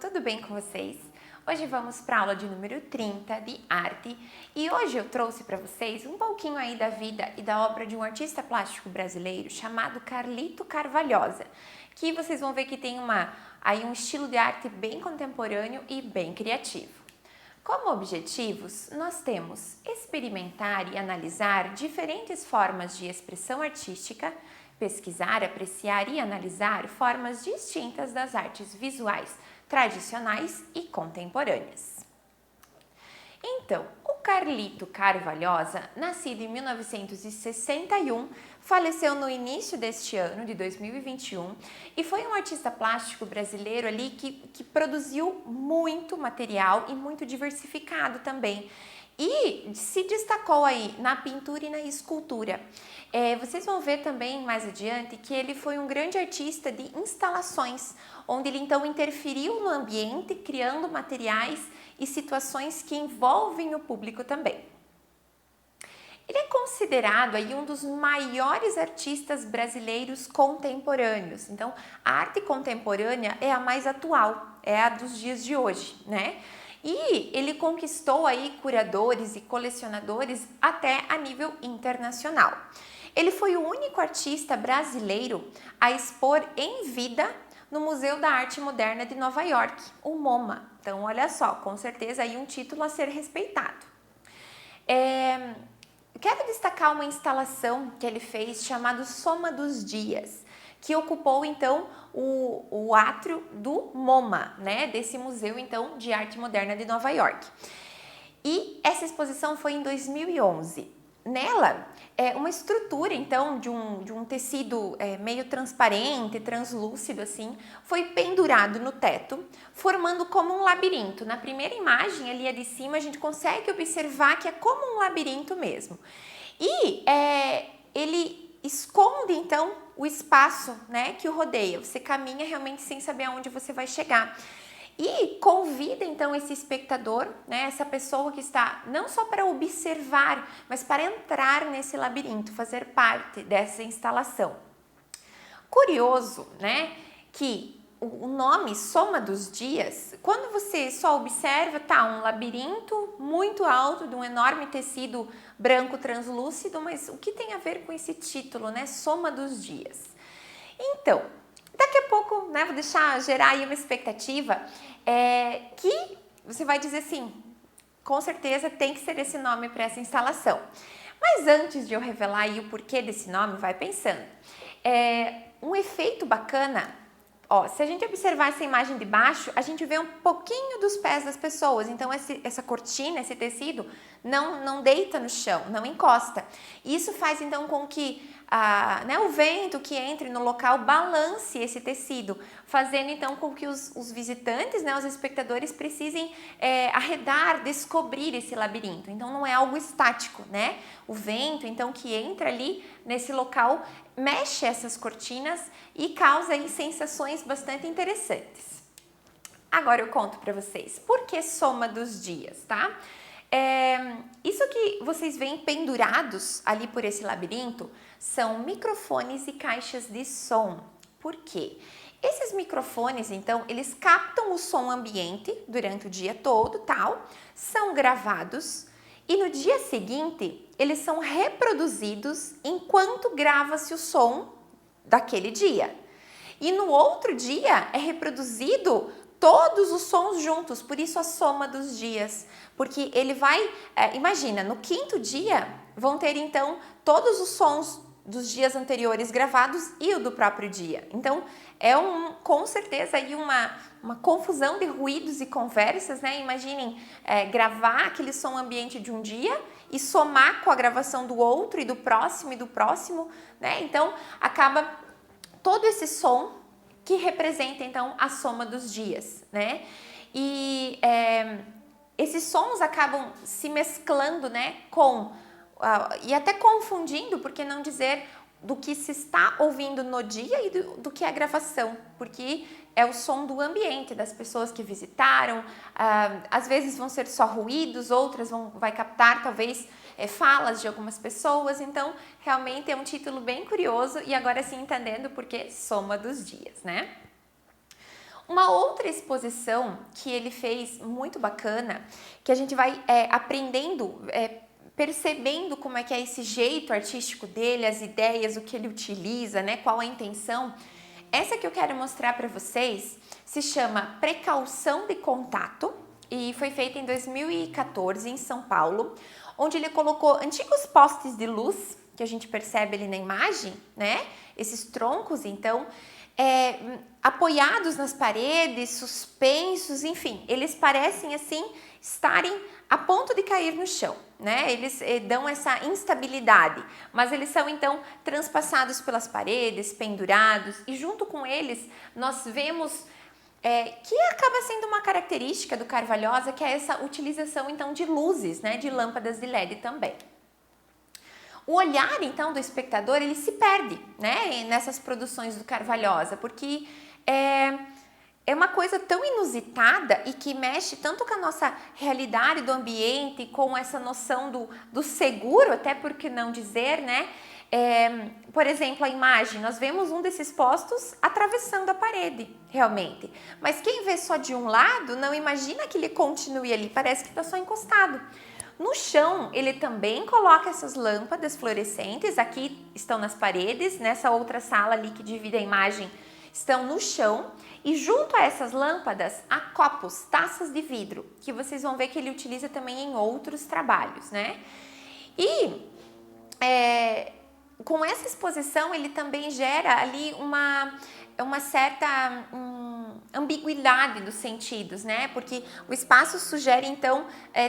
tudo bem com vocês? Hoje vamos para a aula de número 30 de arte e hoje eu trouxe para vocês um pouquinho aí da vida e da obra de um artista plástico brasileiro chamado Carlito Carvalhosa, que vocês vão ver que tem um estilo de arte bem contemporâneo e bem criativo. Como objetivos, nós temos experimentar e analisar diferentes formas de expressão artística, pesquisar, apreciar e analisar formas distintas das artes visuais tradicionais e contemporâneas. Então, o Carlito Carvalhosa, nascido em 1961, faleceu no início deste ano, de 2021, e foi um artista plástico brasileiro ali que produziu muito material e muito diversificado também. E se destacou aí na pintura e na escultura. Vocês vão ver também mais adiante que ele foi um grande artista de instalações, onde ele então interferiu no ambiente, criando materiais e situações que envolvem o público também. Ele é considerado aí um dos maiores artistas brasileiros contemporâneos. Então, a arte contemporânea é a mais atual, é a dos dias de hoje, né? E ele conquistou aí curadores e colecionadores até a nível internacional. Ele foi o único artista brasileiro a expor em vida no Museu da Arte Moderna de Nova York, o MoMA. Então, olha só, com certeza aí um título a ser respeitado. Quero destacar uma instalação que ele fez chamado Soma dos Dias, que ocupou então o átrio do MoMA, né, desse Museu então de Arte Moderna de Nova York. E essa exposição foi em 2011. Nela, uma estrutura então de um tecido meio transparente, translúcido assim, foi pendurado no teto, formando como um labirinto. Na primeira imagem ali de cima a gente consegue observar que é como um labirinto mesmo. E ele esconde então o espaço, né, que o rodeia. Você caminha realmente sem saber aonde você vai chegar. E convida então esse espectador, né, essa pessoa que está não só para observar, mas para entrar nesse labirinto, fazer parte dessa instalação. Curioso, né, que o nome Soma dos Dias, quando você só observa, tá um labirinto muito alto, de um enorme tecido branco translúcido, mas o que tem a ver com esse título, né, Soma dos Dias? Então, daqui a pouco, né, vou deixar gerar aí uma expectativa que você vai dizer assim, com certeza tem que ser esse nome para essa instalação. Mas antes de eu revelar aí o porquê desse nome, vai pensando. Um efeito bacana, ó, se a gente observar essa imagem de baixo, a gente vê um pouquinho dos pés das pessoas. Então, essa cortina, esse tecido, não deita no chão, não encosta. Isso faz então com que o vento que entre no local balance esse tecido, fazendo então com que os visitantes, né, os espectadores precisem arredar, descobrir esse labirinto. Então não é algo estático, né? O vento então que entra ali nesse local mexe essas cortinas e causa aí sensações bastante interessantes. Agora eu conto para vocês por que Soma dos Dias, tá? Isso que vocês veem pendurados ali por esse labirinto são microfones e caixas de som. Por quê? Esses microfones, então, eles captam o som ambiente durante o dia todo, tal, são gravados e no dia seguinte eles são reproduzidos enquanto grava-se o som daquele dia. E no outro dia é reproduzido todos os sons juntos, por isso a soma dos dias. Porque ele vai, imagina, no quinto dia vão ter então todos os sons dos dias anteriores gravados e o do próprio dia. Então com certeza aí uma confusão de ruídos e conversas, né? Imaginem gravar aquele som ambiente de um dia e somar com a gravação do outro e do próximo, né? Então acaba todo esse som que representa então a soma dos dias, né? E esses sons acabam se mesclando, né, e até confundindo, por que não dizer, do que se está ouvindo no dia e do que é a gravação, porque é o som do ambiente, das pessoas que visitaram, às vezes vão ser só ruídos, outras vai captar talvez falas de algumas pessoas, então realmente é um título bem curioso e agora sim entendendo por que Soma dos Dias, né? Uma outra exposição que ele fez muito bacana, que a gente vai aprendendo, percebendo como é que é esse jeito artístico dele, as ideias, o que ele utiliza, né? Qual a intenção. Essa que eu quero mostrar para vocês se chama Precaução de Contato e foi feita em 2014 em São Paulo, onde ele colocou antigos postes de luz, que a gente percebe ali na imagem, né? Esses troncos, então, apoiados nas paredes, suspensos, enfim, eles parecem assim estarem a ponto de cair no chão, né? Eles dão essa instabilidade, mas eles são então transpassados pelas paredes, pendurados, e junto com eles nós vemos que acaba sendo uma característica do Carvalhosa, que é essa utilização então de luzes, né? De lâmpadas de LED também. O olhar, então, do espectador, ele se perde, né, nessas produções do Carvalhosa, porque é uma coisa tão inusitada e que mexe tanto com a nossa realidade do ambiente, com essa noção do seguro, até por que não dizer, né? Por exemplo, a imagem, nós vemos um desses postos atravessando a parede, realmente. Mas quem vê só de um lado, não imagina que ele continue ali, parece que está só encostado. No chão, ele também coloca essas lâmpadas fluorescentes, aqui estão nas paredes, nessa outra sala ali que divide a imagem, estão no chão. E junto a essas lâmpadas, há copos, taças de vidro, que vocês vão ver que ele utiliza também em outros trabalhos, né? E com essa exposição, ele também gera ali uma certa ambiguidade dos sentidos, né? Porque o espaço sugere, então,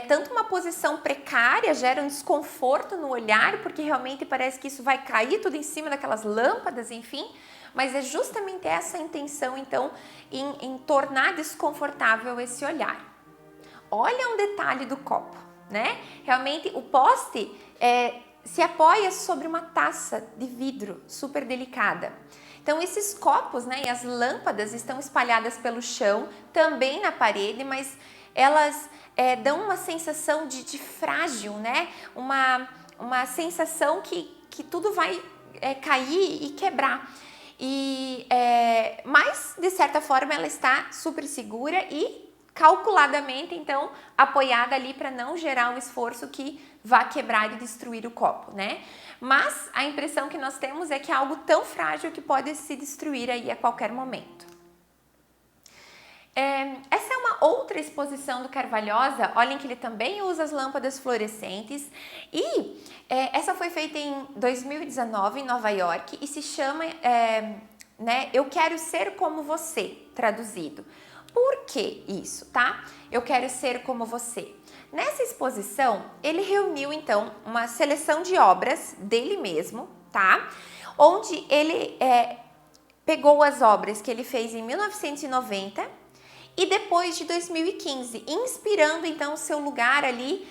tanto uma posição precária, gera um desconforto no olhar, porque realmente parece que isso vai cair tudo em cima daquelas lâmpadas, enfim, mas é justamente essa a intenção, então, em tornar desconfortável esse olhar. Olha um detalhe do copo, né? Realmente o poste se apoia sobre uma taça de vidro super delicada. Então esses copos, né, e as lâmpadas estão espalhadas pelo chão, também na parede, mas elas dão uma sensação de frágil, né? Uma sensação que tudo vai cair e quebrar. Mas, de certa forma, ela está super segura e calculadamente, então, apoiada ali para não gerar um esforço que vá quebrar e destruir o copo, né? Mas a impressão que nós temos é que é algo tão frágil que pode se destruir aí a qualquer momento. Essa é uma outra exposição do Carvalhosa, olhem que ele também usa as lâmpadas fluorescentes e essa foi feita em 2019 em Nova York e se chama Eu Quero Ser Como Você, traduzido. Por que isso, tá? Eu quero ser como você. Nessa exposição, ele reuniu então uma seleção de obras dele mesmo, tá? Onde ele pegou as obras que ele fez em 1990 e depois de 2015, inspirando então o seu lugar ali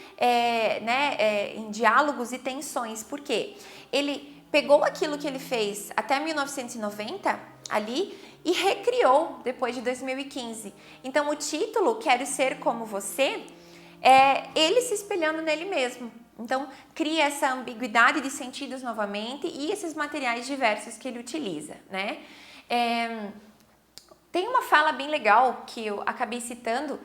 em diálogos e tensões. Por quê? Ele pegou aquilo que ele fez até 1990 ali e recriou depois de 2015. Então o título Quero Ser Como Você é ele se espelhando nele mesmo. Então cria essa ambiguidade de sentidos novamente e esses materiais diversos que ele utiliza, né? Tem uma fala bem legal que eu acabei citando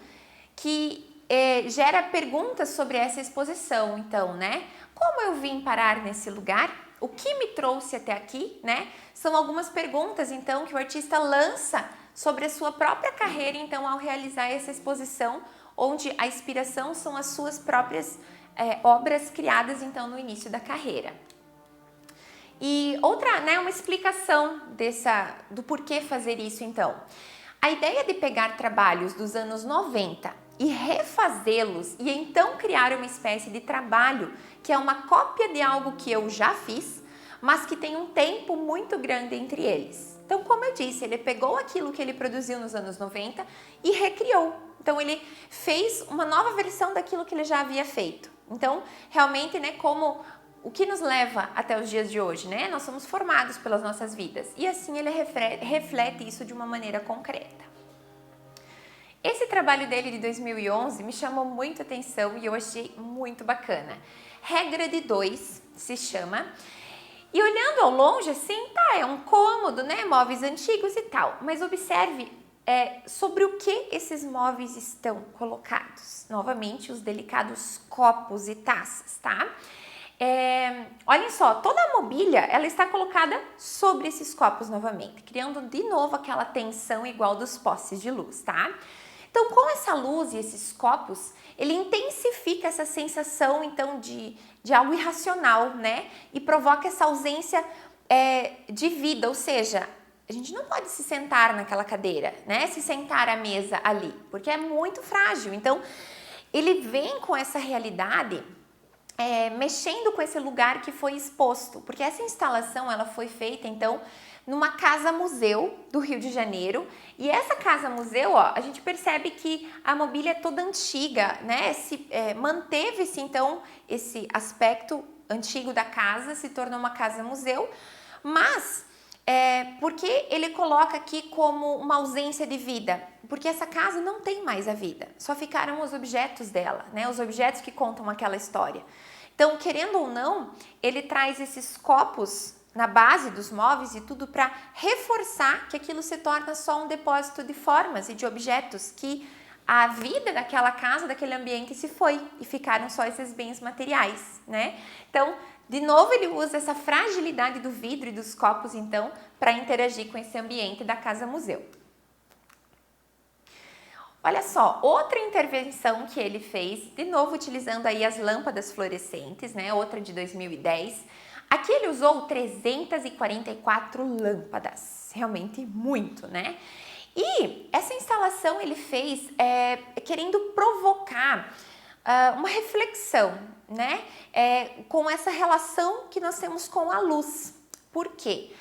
que gera perguntas sobre essa exposição. Então, né? Como eu vim parar nesse lugar? O que me trouxe até aqui, né? São algumas perguntas, então, que o artista lança sobre a sua própria carreira, então, ao realizar essa exposição, onde a inspiração são as suas próprias obras criadas, então, no início da carreira. E outra, né, uma explicação do porquê fazer isso, então. A ideia de pegar trabalhos dos anos 90 e refazê-los e então criar uma espécie de trabalho que é uma cópia de algo que eu já fiz, mas que tem um tempo muito grande entre eles. Então, como eu disse, ele pegou aquilo que ele produziu nos anos 90 e recriou. Então, ele fez uma nova versão daquilo que ele já havia feito. Então, realmente, né, como o que nos leva até os dias de hoje, né? Nós somos formados pelas nossas vidas e assim ele reflete isso de uma maneira concreta. Esse trabalho dele de 2011 me chamou muito a atenção e eu achei muito bacana. Regra de 2 se chama. E olhando ao longe assim, tá, é um cômodo, né? Móveis antigos e tal. Mas observe sobre o que esses móveis estão colocados. Novamente, os delicados copos e taças, tá? Olhem só, toda a mobília ela está colocada sobre esses copos novamente, criando de novo aquela tensão igual dos postes de luz, tá? Então, com essa luz e esses copos, ele intensifica essa sensação, então, de algo irracional, né? E provoca essa ausência de vida, ou seja, a gente não pode se sentar naquela cadeira, né? Se sentar à mesa ali, porque é muito frágil. Então, ele vem com essa realidade, mexendo com esse lugar que foi exposto, porque essa instalação ela foi feita, então, numa casa-museu do Rio de Janeiro. E essa casa-museu, ó, a gente percebe que a mobília é toda antiga, né? Manteve-se, então, esse aspecto antigo da casa, se tornou uma casa-museu, mas porque ele coloca aqui como uma ausência de vida, porque essa casa não tem mais a vida, só ficaram os objetos dela, né? Os objetos que contam aquela história. Então, querendo ou não, ele traz esses copos na base dos móveis e tudo para reforçar que aquilo se torna só um depósito de formas e de objetos, que a vida daquela casa, daquele ambiente se foi e ficaram só esses bens materiais, né? Então, de novo, ele usa essa fragilidade do vidro e dos copos, então, para interagir com esse ambiente da casa-museu. Olha só, outra intervenção que ele fez, de novo utilizando aí as lâmpadas fluorescentes, né? Outra de 2010. Aqui ele usou 344 lâmpadas, realmente muito, né? E essa instalação ele fez querendo provocar uma reflexão, né? Com essa relação que nós temos com a luz. Por quê?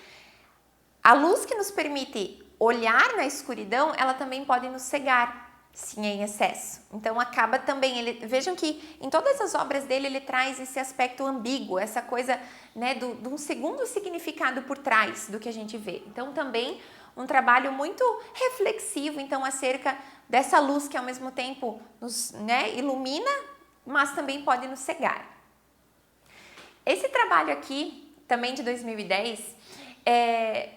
A luz que nos permite olhar na escuridão, ela também pode nos cegar, se em excesso. Então acaba também, vejam que em todas as obras dele ele traz esse aspecto ambíguo, essa coisa, né, de um segundo significado por trás do que a gente vê. Então também um trabalho muito reflexivo, então, acerca dessa luz que ao mesmo tempo nos, né, ilumina, mas também pode nos cegar. Esse trabalho aqui, também de 2010,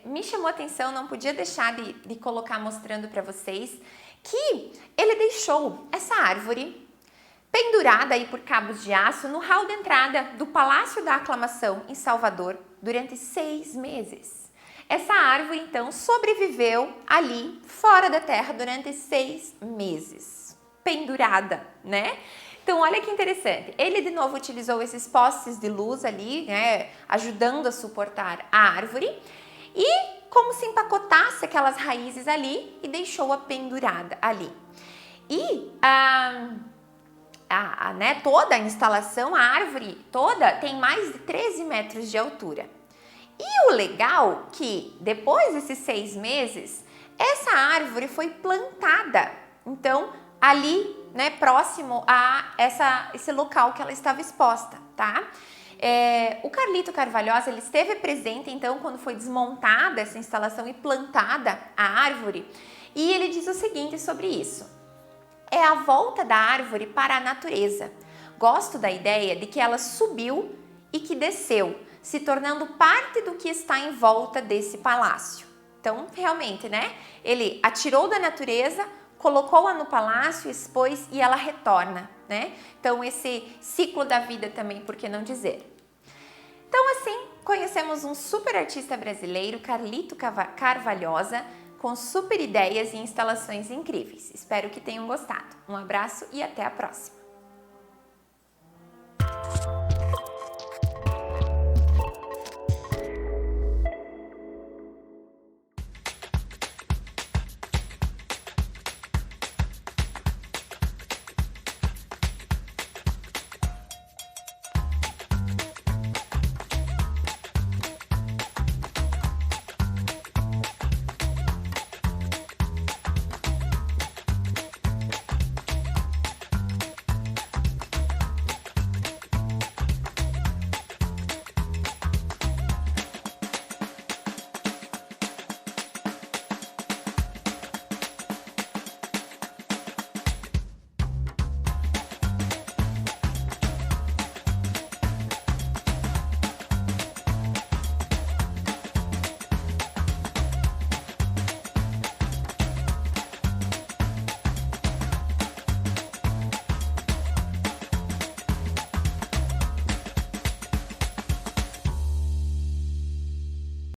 me chamou a atenção, não podia deixar de colocar mostrando para vocês, que ele deixou essa árvore pendurada aí por cabos de aço no hall de entrada do Palácio da Aclamação em Salvador durante 6 meses. Essa árvore, então, sobreviveu ali, fora da terra, durante 6 meses, pendurada, né? Então, olha que interessante. Ele, de novo, utilizou esses postes de luz ali, né, ajudando a suportar a árvore, e como se empacotasse aquelas raízes ali e deixou-a pendurada ali. E né, toda a instalação, a árvore toda, tem mais de 13 metros de altura. E o legal que, depois desses 6 meses, essa árvore foi plantada, então, ali, né, próximo a esse local que ela estava exposta, tá? O Carlito Carvalhosa, ele esteve presente, então, quando foi desmontada essa instalação e plantada a árvore, e ele diz o seguinte sobre isso: é a volta da árvore para a natureza. Gosto da ideia de que ela subiu e que desceu, se tornando parte do que está em volta desse palácio. Então, realmente, né? Ele atirou da natureza, colocou-a no palácio, expôs e ela retorna, né? Então, esse ciclo da vida também, por que não dizer? Então, assim, conhecemos um super artista brasileiro, Carlito Carvalhosa, com super ideias e instalações incríveis. Espero que tenham gostado. Um abraço e até a próxima!